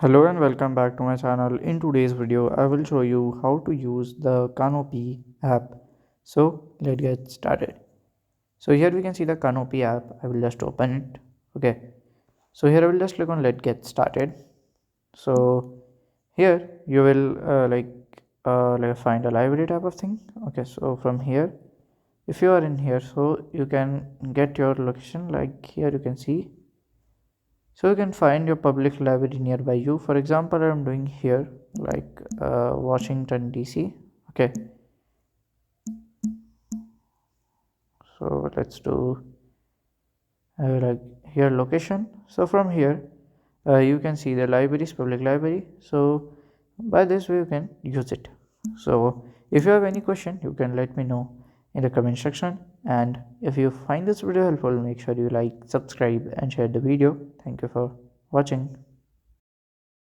Hello and welcome back to my channel. In today's video, I will show you how to use the Kanopy app. So let's get started. So here we can see the Kanopy app. I will just open it. Okay. So here I will just click on let's get started. So here you will like find a library type of thing. Okay. So from here, if you are in here, so you can get your location. Like here you can see, so you can find your public library nearby you. For example, I'm doing here like Washington DC. Okay, so let's do like here location. So from here you can see the libraries, public library. So by this way you can use it. So if you have any question, you can let me know in the comment section, and if you find this video helpful, make sure you like, subscribe and share the video. Thank you for watching.